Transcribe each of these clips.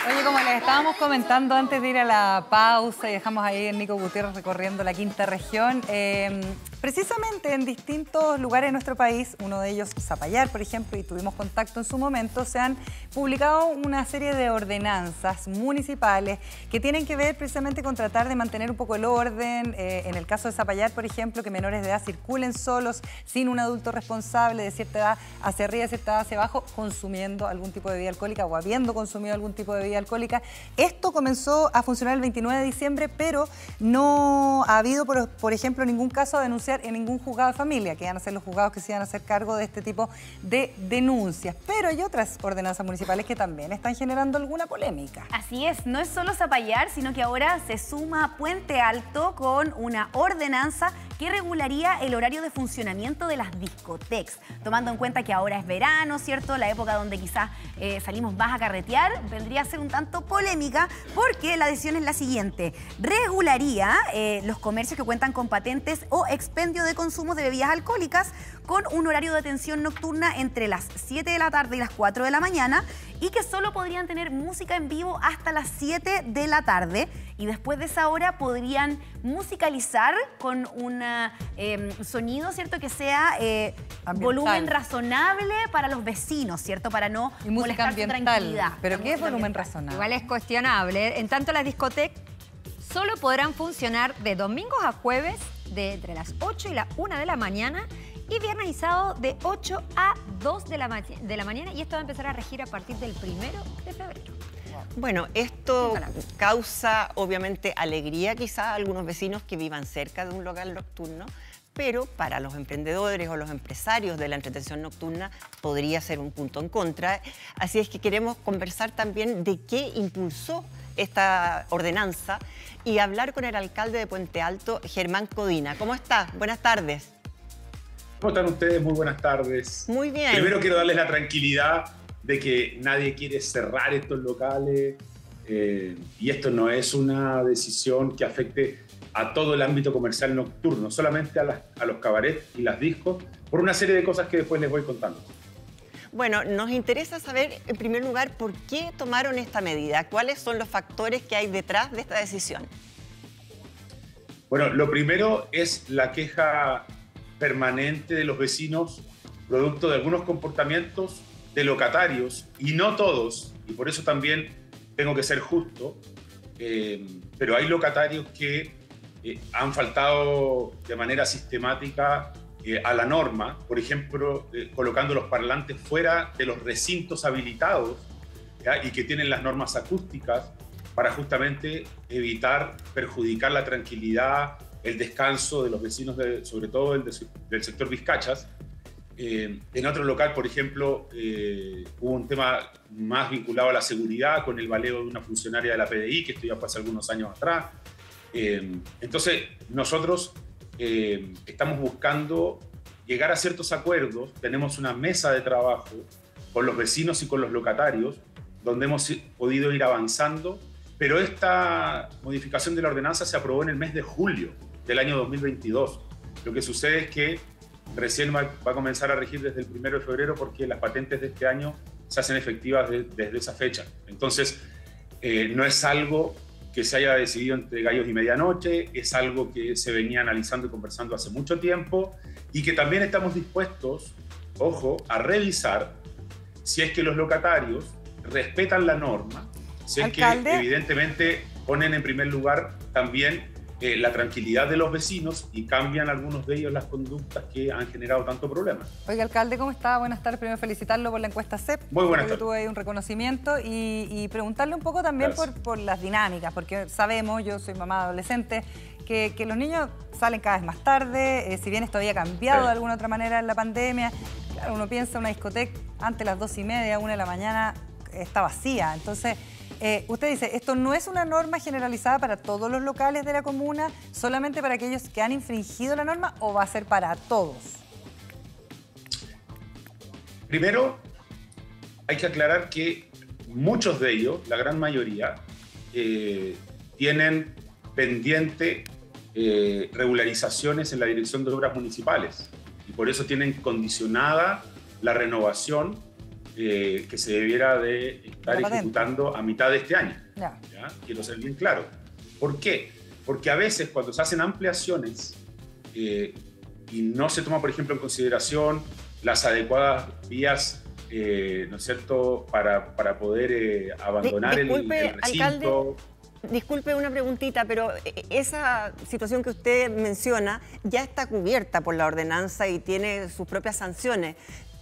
Oye, como les estábamos comentando antes de ir a la pausa y dejamos ahí a Nico Gutiérrez recorriendo la quinta región, precisamente en distintos lugares de nuestro país, uno de ellos Zapallar, por ejemplo, y tuvimos contacto en su momento, se han publicado una serie de ordenanzas municipales que tienen que ver precisamente con tratar de mantener un poco el orden. En el caso de Zapallar, por ejemplo, que menores de edad circulen solos, sin un adulto responsable de cierta edad hacia arriba, de cierta edad hacia abajo, consumiendo algún tipo de bebida alcohólica o habiendo consumido algún tipo de bebida alcohólica. Esto comenzó a funcionar el 29 de diciembre, pero no ha habido, por ejemplo, ningún caso a denunciar en ningún juzgado de familia, que van a ser los juzgados que se van a hacer cargo de este tipo de denuncias. Pero hay otras ordenanzas municipales que también están generando alguna polémica. Así es, no es solo Zapallar, sino que ahora se suma Puente Alto con una ordenanza que regularía el horario de funcionamiento de las discotecas, tomando en cuenta que ahora es verano, ¿cierto? La época donde quizás salimos más a carretear, vendría a ser un tanto polémica porque la decisión es la siguiente. Regularía los comercios que cuentan con patentes o expendio de consumo de bebidas alcohólicas con un horario de atención nocturna entre las 7 de la tarde y las 4 de la mañana y que solo podrían tener música en vivo hasta las 7 de la tarde y después de esa hora podrían musicalizar con un sonido, ¿cierto? Que sea volumen razonable para los vecinos, ¿cierto? Para no molestar su tranquilidad. ¿Pero qué es volumen razonable? Igual es cuestionable. En tanto, las discotecas solo podrán funcionar de domingos a jueves de entre las 8 y la 1 de la mañana y viernes y sábado de 8 a 2 de la mañana, y esto va a empezar a regir a partir del 1 de febrero. Bueno, esto causa obviamente alegría quizás a algunos vecinos que vivan cerca de un local nocturno, pero para los emprendedores o los empresarios de la entretención nocturna podría ser un punto en contra. Así es que queremos conversar también de qué impulsó esta ordenanza y hablar con el alcalde de Puente Alto, Germán Codina. ¿Cómo está? Buenas tardes. ¿Cómo están ustedes? Muy buenas tardes. Muy bien. Primero quiero darles la tranquilidad de que nadie quiere cerrar estos locales y esto no es una decisión que afecte a todo el ámbito comercial nocturno, solamente a los cabarets y las discos, por una serie de cosas que después les voy contando. Bueno, nos interesa saber, en primer lugar, por qué tomaron esta medida. ¿Cuáles son los factores que hay detrás de esta decisión? Bueno, lo primero es la queja permanente de los vecinos, producto de algunos comportamientos de locatarios, y no todos, y por eso también tengo que ser justo, pero hay locatarios que han faltado de manera sistemática a la norma, por ejemplo, colocando los parlantes fuera de los recintos habilitados, ¿ya? Y que tienen las normas acústicas para justamente evitar perjudicar la tranquilidad, el descanso de los vecinos, sobre todo del sector Vizcachas. En otro local, por ejemplo, hubo un tema más vinculado a la seguridad con el baleo de una funcionaria de la PDI, que esto ya fue hace algunos años atrás. Entonces, nosotros estamos buscando llegar a ciertos acuerdos. Tenemos una mesa de trabajo con los vecinos y con los locatarios, donde hemos podido ir avanzando, pero esta modificación de la ordenanza se aprobó en el mes de julio del año 2022. Lo que sucede es que recién va a comenzar a regir desde el 1 de febrero porque las patentes de este año se hacen efectivas desde esa fecha. Entonces, no es algo que se haya decidido entre gallos y medianoche, es algo que se venía analizando y conversando hace mucho tiempo y que también estamos dispuestos, ojo, a revisar si es que los locatarios respetan la norma, si es que evidentemente ponen en primer lugar también la tranquilidad de los vecinos y cambian algunos de ellos las conductas que han generado tanto problema. Oiga, alcalde, ¿cómo está? Buenas tardes. Primero felicitarlo por la encuesta CEP. Muy buenas tardes. Tuve ahí un reconocimiento y preguntarle un poco también por las dinámicas, porque sabemos, yo soy mamá adolescente, que los niños salen cada vez más tarde, si bien esto había cambiado de alguna otra manera en la pandemia. Claro, uno piensa una discoteca antes de las 2:30, 1 de la mañana está vacía. Entonces, usted dice, ¿esto no es una norma generalizada para todos los locales de la comuna, solamente para aquellos que han infringido la norma, o va a ser para todos? Primero, hay que aclarar que muchos de ellos, la gran mayoría, tienen pendiente regularizaciones en la Dirección de Obras Municipales y por eso tienen condicionada la renovación que se debiera de estar ejecutando a mitad de este año. ¿Ya? Quiero ser bien claro. ¿Por qué? Porque a veces cuando se hacen ampliaciones y no se toma, por ejemplo, en consideración las adecuadas vías, ¿no es cierto?, para poder abandonar el recinto. Alcalde, disculpe una preguntita, pero esa situación que usted menciona ya está cubierta por la ordenanza y tiene sus propias sanciones.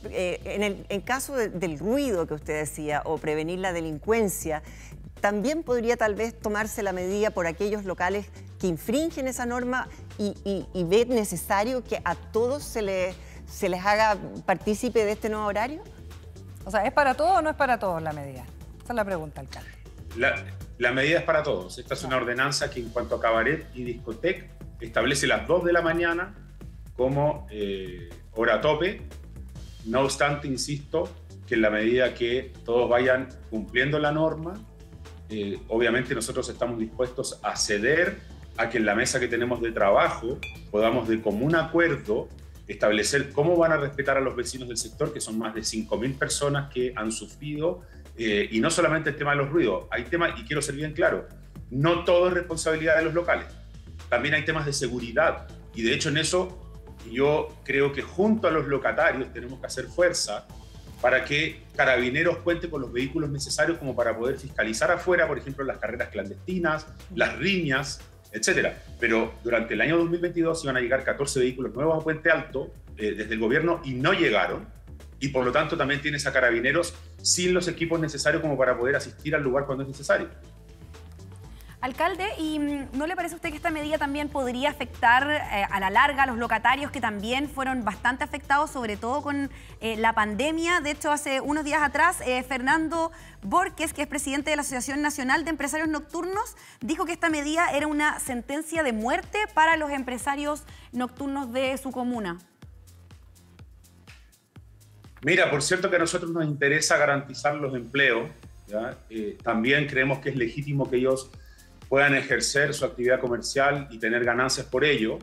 En caso del ruido que usted decía o prevenir la delincuencia, también podría tal vez tomarse la medida por aquellos locales que infringen esa norma y ver necesario que a todos se les haga partícipe de este nuevo horario. O sea, ¿es para todos o no es para todos la medida? Esa es la pregunta, alcalde. La medida es para todos. Esta es una ordenanza que en cuanto a cabaret y discoteca establece las 2 de la mañana como hora tope. No obstante, insisto, que en la medida que todos vayan cumpliendo la norma, obviamente nosotros estamos dispuestos a ceder a que en la mesa que tenemos de trabajo podamos de común acuerdo establecer cómo van a respetar a los vecinos del sector, que son más de 5.000 personas que han sufrido, y no solamente el tema de los ruidos, hay temas, y quiero ser bien claro, no todo es responsabilidad de los locales, también hay temas de seguridad, y de hecho en eso yo creo que junto a los locatarios tenemos que hacer fuerza para que Carabineros cuente con los vehículos necesarios como para poder fiscalizar afuera, por ejemplo, las carreras clandestinas, las riñas, etcétera. Pero durante el año 2022 iban a llegar 14 vehículos nuevos a Puente Alto desde el gobierno y no llegaron. Y por lo tanto también tienes a Carabineros sin los equipos necesarios como para poder asistir al lugar cuando es necesario. Alcalde, ¿y no le parece a usted que esta medida también podría afectar a la larga a los locatarios que también fueron bastante afectados, sobre todo con la pandemia? De hecho, hace unos días atrás, Fernando Borges, que es presidente de la Asociación Nacional de Empresarios Nocturnos, dijo que esta medida era una sentencia de muerte para los empresarios nocturnos de su comuna. Mira, por cierto que a nosotros nos interesa garantizar los empleos, ¿ya? También creemos que es legítimo que ellos puedan ejercer su actividad comercial y tener ganancias por ello.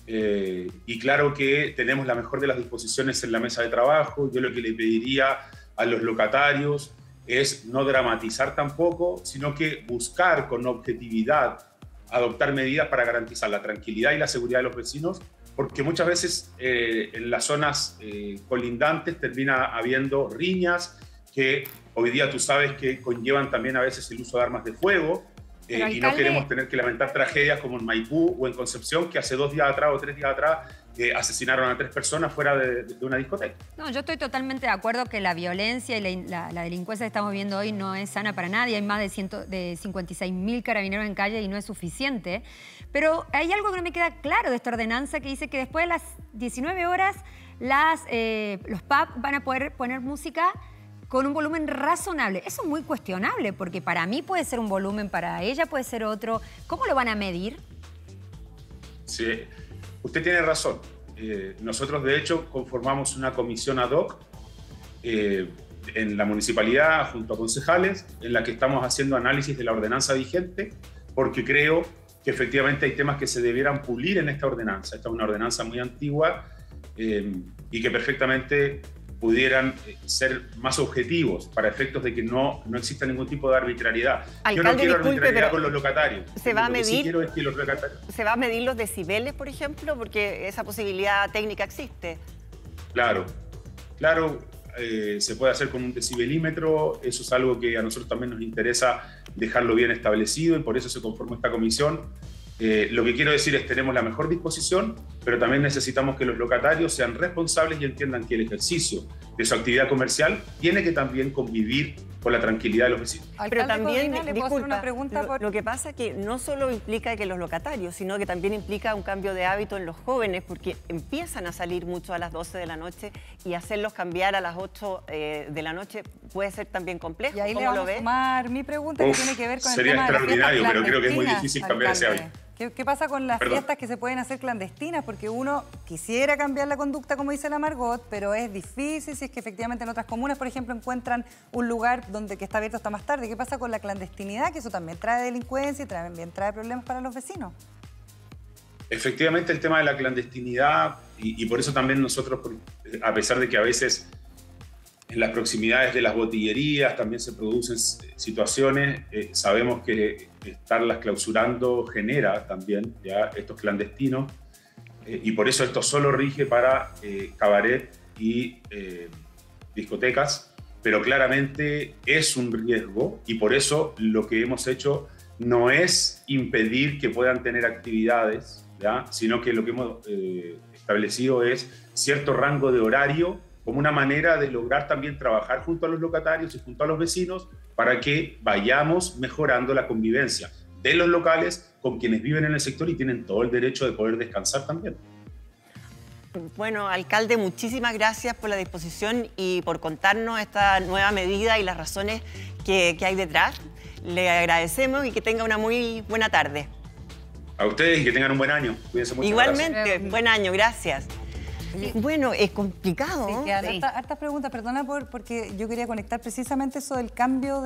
Y claro que tenemos la mejor de las disposiciones en la mesa de trabajo. Yo lo que le pediría a los locatarios es no dramatizar tampoco, sino que buscar con objetividad adoptar medidas para garantizar la tranquilidad y la seguridad de los vecinos, porque muchas veces en las zonas colindantes termina habiendo riñas que hoy día tú sabes que conllevan también a veces el uso de armas de fuego. Y no queremos tener que lamentar tragedias como en Maipú o en Concepción, que hace 2 días atrás o 3 días atrás asesinaron a 3 personas fuera de una discoteca. No, yo estoy totalmente de acuerdo que la violencia y la delincuencia que estamos viendo hoy no es sana para nadie. Hay más de 56.000 carabineros en calle y no es suficiente. Pero hay algo que no me queda claro de esta ordenanza que dice que después de las 19 horas los pubs van a poder poner música con un volumen razonable. Eso es muy cuestionable, porque para mí puede ser un volumen, para ella puede ser otro. ¿Cómo lo van a medir? Sí, usted tiene razón. Nosotros, de hecho, conformamos una comisión ad hoc en la municipalidad, junto a concejales, en la que estamos haciendo análisis de la ordenanza vigente, porque creo que efectivamente hay temas que se debieran pulir en esta ordenanza. Esta es una ordenanza muy antigua y que perfectamente pudieran ser más objetivos para efectos de que no exista ningún tipo de arbitrariedad. Alcalde, yo no quiero disculpe, arbitrariedad con los locatarios. ¿Se va a medir? Lo que sí quiero es que los locatarios... ¿Se va a medir los decibeles, por ejemplo? Porque esa posibilidad técnica existe. Claro, se puede hacer con un decibelímetro. Eso es algo que a nosotros también nos interesa dejarlo bien establecido y por eso se conformó esta comisión. Lo que quiero decir es que tenemos la mejor disposición, pero también necesitamos que los locatarios sean responsables y entiendan que el ejercicio de su actividad comercial tiene que también convivir con la tranquilidad de los vecinos. Pero también, una pregunta lo que pasa es que no solo implica que los locatarios, sino que también implica un cambio de hábito en los jóvenes, porque empiezan a salir mucho a las 12 de la noche y hacerlos cambiar a las 8 de la noche puede ser también complejo. Y ahí ¿Cómo le vamos lo ve? a sumar mi pregunta que tiene que ver con el sería tema de las extraordinario, fiestas pero creo que es muy clandestinas, difícil cambiar ese alcalde. hábito. ¿Qué pasa con las fiestas que se pueden hacer clandestinas? Porque uno quisiera cambiar la conducta, como dice la Margot, pero es difícil si es que efectivamente en otras comunas, por ejemplo, encuentran un lugar que está abierto hasta más tarde. ¿Qué pasa con la clandestinidad? Que eso también trae delincuencia y también trae problemas para los vecinos. Efectivamente, el tema de la clandestinidad, y por eso también nosotros, a pesar de que a veces en las proximidades de las botillerías también se producen situaciones. Sabemos que estarlas clausurando genera también ya estos clandestinos, y por eso esto solo rige para cabaret y discotecas, pero claramente es un riesgo, y por eso lo que hemos hecho no es impedir que puedan tener actividades, ¿ya? Sino que lo que hemos establecido es cierto rango de horario como una manera de lograr también trabajar junto a los locatarios y junto a los vecinos para que vayamos mejorando la convivencia de los locales con quienes viven en el sector y tienen todo el derecho de poder descansar también. Bueno, alcalde, muchísimas gracias por la disposición y por contarnos esta nueva medida y las razones que hay detrás. Le agradecemos y que tenga una muy buena tarde. A ustedes y que tengan un buen año. Cuídense mucho. Igualmente, buen año, gracias. Bueno, es complicado. Sí, quedan hartas preguntas, perdona porque yo quería conectar precisamente eso del cambio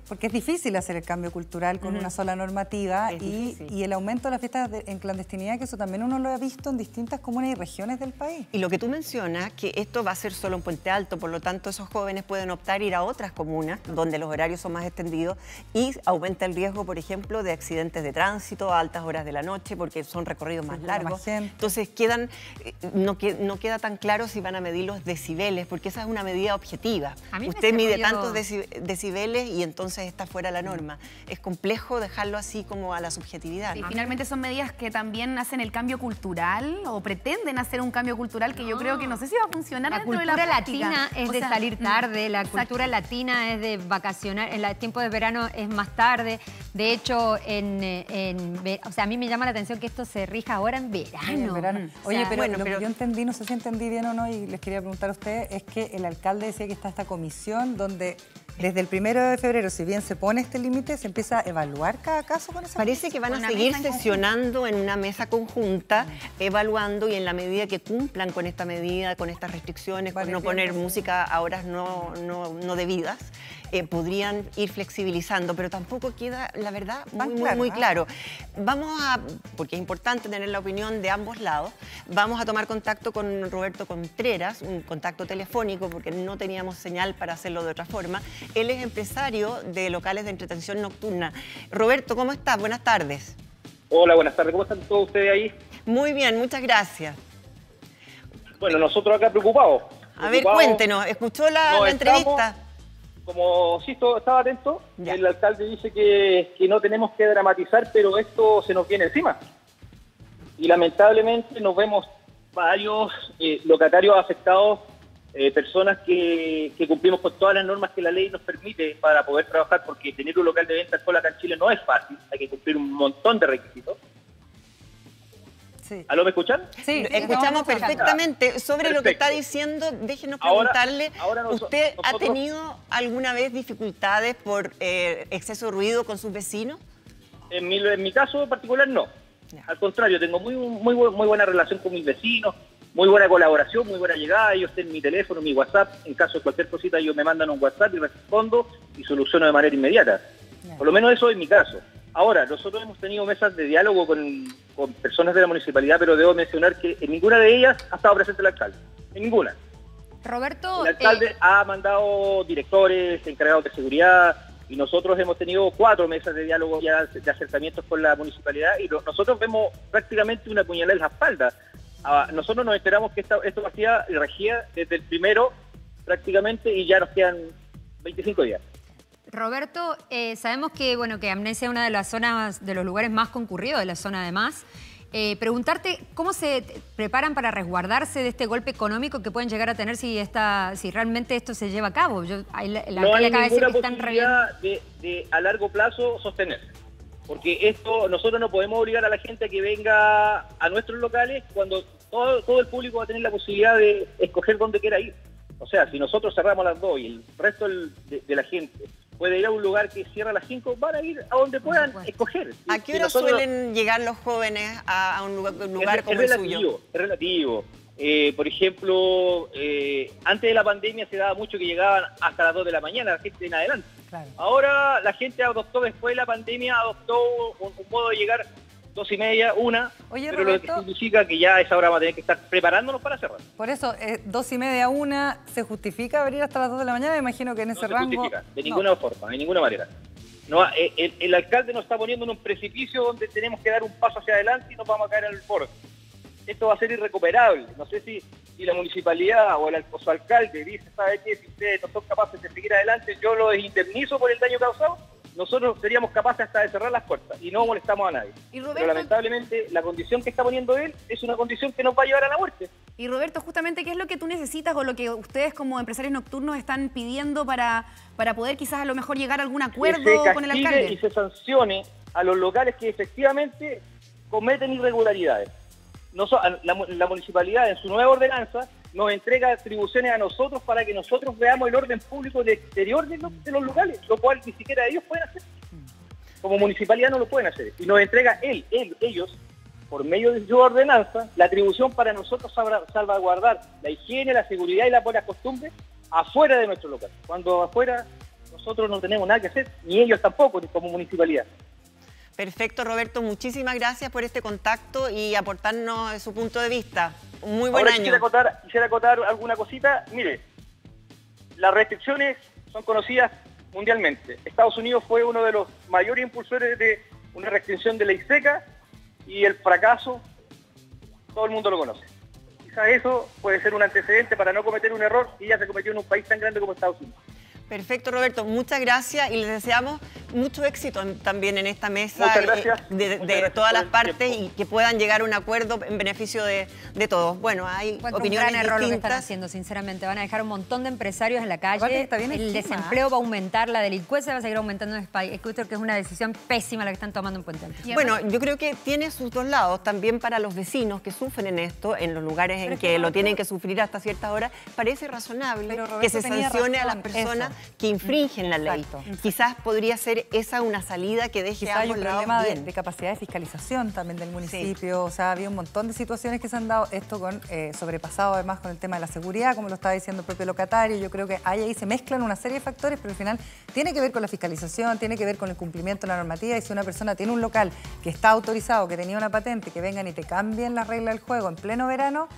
porque es difícil hacer el cambio cultural con una sola normativa y el aumento de las fiestas en clandestinidad, que eso también uno lo ha visto en distintas comunas y regiones del país. Y lo que tú mencionas, que esto va a ser solo en Puente Alto, por lo tanto esos jóvenes pueden optar ir a otras comunas donde los horarios son más extendidos y aumenta el riesgo, por ejemplo, de accidentes de tránsito a altas horas de la noche porque son recorridos más largos. Entonces no queda tan claro si van a medir los decibeles, porque esa es una medida objetiva. Usted mide tantos decibeles y entonces está fuera de la norma. Es complejo dejarlo así como a la subjetividad. Y finalmente son medidas que también hacen el cambio cultural o pretenden hacer un cambio cultural que yo creo que no sé si va a funcionar. La cultura latina es de salir tarde, la cultura latina es de vacacionar, en el tiempo de verano es más tarde. De hecho, o sea, a mí me llama la atención que esto se rija ahora en verano. Oye, pero lo que yo entendí, no sé si entendí bien o no, y les quería preguntar a ustedes, es que el alcalde decía que está esta comisión donde desde el 1 de febrero, si bien se pone este límite, se empieza a evaluar cada caso con esa. Parece que van a seguir sesionando en una mesa conjunta, evaluando, y en la medida que cumplan con esta medida, con estas restricciones, con no poner música a horas no debidas, podrían ir flexibilizando, pero tampoco queda, la verdad, muy claro. Porque es importante tener la opinión de ambos lados, vamos a tomar contacto con Roberto Contreras, un contacto telefónico, porque no teníamos señal para hacerlo de otra forma. Él es empresario de locales de entretención nocturna. Roberto, ¿cómo estás? Buenas tardes. Hola, buenas tardes. ¿Cómo están todos ustedes ahí? Muy bien, muchas gracias. Bueno, nosotros acá preocupados. A ver, cuéntenos, ¿escuchó la entrevista? Como sí, estaba atento, el alcalde dice que no tenemos que dramatizar, pero esto se nos viene encima. Y lamentablemente nos vemos varios locatarios afectados, personas que cumplimos con todas las normas que la ley nos permite para poder trabajar, porque tener un local de venta alcohol acá en Chile no es fácil, hay que cumplir un montón de requisitos. Sí. ¿Aló, me escuchan? Sí, escuchamos perfectamente. Sobre lo que está diciendo, déjenos preguntarle, ¿usted ha tenido alguna vez dificultades por exceso de ruido con sus vecinos? En mi caso particular, no. Al contrario, tengo muy buena relación con mis vecinos, muy buena colaboración, muy buena llegada. Ellos tienen mi teléfono, mi WhatsApp. En caso de cualquier cosita, ellos me mandan un WhatsApp y respondo y soluciono de manera inmediata. Por lo menos eso es mi caso. Ahora, nosotros hemos tenido mesas de diálogo con personas de la municipalidad, pero debo mencionar que en ninguna de ellas ha estado presente el alcalde. En ninguna. Roberto... El alcalde ha mandado directores, encargados de seguridad, y nosotros hemos tenido 4 mesas de diálogo ya de acercamientos con la municipalidad, y nosotros vemos prácticamente una puñalada en la espalda. Nosotros nos esperamos que esto hacía y regía desde el 1 prácticamente, y ya nos quedan 25 días. Roberto, sabemos que Amnesia es una de las zonas, de los lugares más concurridos de la zona además. Preguntarte cómo se preparan para resguardarse de este golpe económico que pueden llegar a tener si realmente esto se lleva a cabo. No hay ninguna posibilidad de a largo plazo sostenerse. Porque nosotros no podemos obligar a la gente a que venga a nuestros locales cuando todo el público va a tener la posibilidad de escoger dónde quiera ir. O sea, si nosotros cerramos a las 2 y el resto de la gente puede ir a un lugar que cierra a las 5, van a ir a donde puedan escoger. ¿A qué hora suelen llegar los jóvenes a un lugar como el suyo? Es relativo. Por ejemplo, antes de la pandemia se daba mucho que llegaban hasta las 2 de la mañana, la gente en adelante. Claro. Ahora la gente adoptó, después de la pandemia, adoptó un modo de llegar 2:30, 1, Oye, pero lo que Roberto, significa que ya a esa hora vamos a tener que estar preparándonos para cerrar. por eso, 2:30, 1, ¿se justifica abrir hasta las 2 de la mañana? Me imagino que en ese No se rango... justifica, de ninguna forma, de ninguna manera. No, el alcalde nos está poniendo en un precipicio donde tenemos que dar un paso hacia adelante y nos vamos a caer en el borde. Esto va a ser irrecuperable. No sé si la municipalidad o su alcalde dice, ¿sabe qué? Si ustedes no son capaces de seguir adelante, yo los indemnizo por el daño causado. Nosotros seríamos capaces hasta de cerrar las puertas y no molestamos a nadie. Y Roberto, pero lamentablemente la condición que está poniendo él es una condición que nos va a llevar a la muerte. Y Roberto, justamente, ¿qué es lo que tú necesitas o lo que ustedes como empresarios nocturnos están pidiendo para poder quizás a lo mejor llegar a algún acuerdo Que se con el castigue alcalde? y se sancione a los locales que efectivamente cometen irregularidades. La municipalidad en su nueva ordenanza nos entrega atribuciones a nosotros para que nosotros veamos el orden público del exterior de los locales, lo cual ni siquiera ellos pueden hacer. Como municipalidad no lo pueden hacer. Y nos entrega ellos, por medio de su ordenanza, la atribución para nosotros salvaguardar la higiene, la seguridad y las buenas costumbres afuera de nuestro local. Cuando afuera nosotros no tenemos nada que hacer, ni ellos tampoco, ni como municipalidad. Perfecto, Roberto. Muchísimas gracias por este contacto y aportarnos su punto de vista. Muy buen Ahora año. quisiera acotar alguna cosita. Mire, las restricciones son conocidas mundialmente. Estados Unidos fue uno de los mayores impulsores de una restricción de ley seca y el fracaso, todo el mundo lo conoce. Quizás eso puede ser un antecedente para no cometer un error que ya se cometió en un país tan grande como Estados Unidos. Perfecto, Roberto. Muchas gracias y les deseamos mucho éxito también en esta mesa Muchas gracias. de todas las por el partes tiempo. y que puedan llegar a un acuerdo en beneficio de todos. Bueno, hay Encuentro un opiniones gran error lo que están distintas. haciendo, sinceramente. Van a dejar un montón de empresarios en la calle. Aparte que está bien el encima, desempleo va a aumentar, la delincuencia va a seguir aumentando en este país. Creo que es una decisión pésima la que están tomando en Puente Alto. Bueno, yo creo que tiene sus dos lados. También para los vecinos que sufren en esto, en los lugares en que lo tienen que sufrir hasta ciertas horas, parece razonable Pero Roberto que se tenía sancione a las razón, personas eso. que infringen la ley. Exacto. Quizás podría ser esa una salida que deje Quizá a hay ambos un lados problema bien. de capacidad de fiscalización también del municipio. O sea, había un montón de situaciones que se han dado. Esto con sobrepasado además con el tema de la seguridad, como lo estaba diciendo el propio locatario. Yo creo que ahí se mezclan una serie de factores, pero al final tiene que ver con la fiscalización, tiene que ver con el cumplimiento de la normativa. Y si una persona tiene un local que está autorizado, que tenía una patente, que vengan y te cambien las reglas del juego en pleno verano,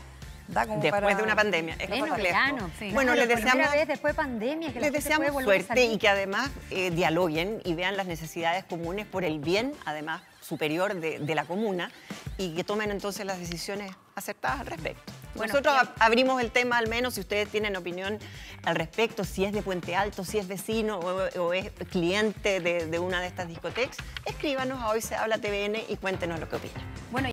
da como Después para... de una pandemia. Es Pleno complejo. verano. Bueno, les Por primera deseamos... vez después de pandemia que la Les gente deseamos puede volver a suerte salir. y que además dialoguen y vean las necesidades comunes por el bien, además, superior de la comuna y que tomen entonces las decisiones acertadas al respecto. Bueno, Nosotros abrimos el tema al menos, si ustedes tienen opinión al respecto, si es de Puente Alto, si es vecino o es cliente de una de estas discotecas, escríbanos a Hoy Se Habla TVN y cuéntenos lo que opinan. Bueno,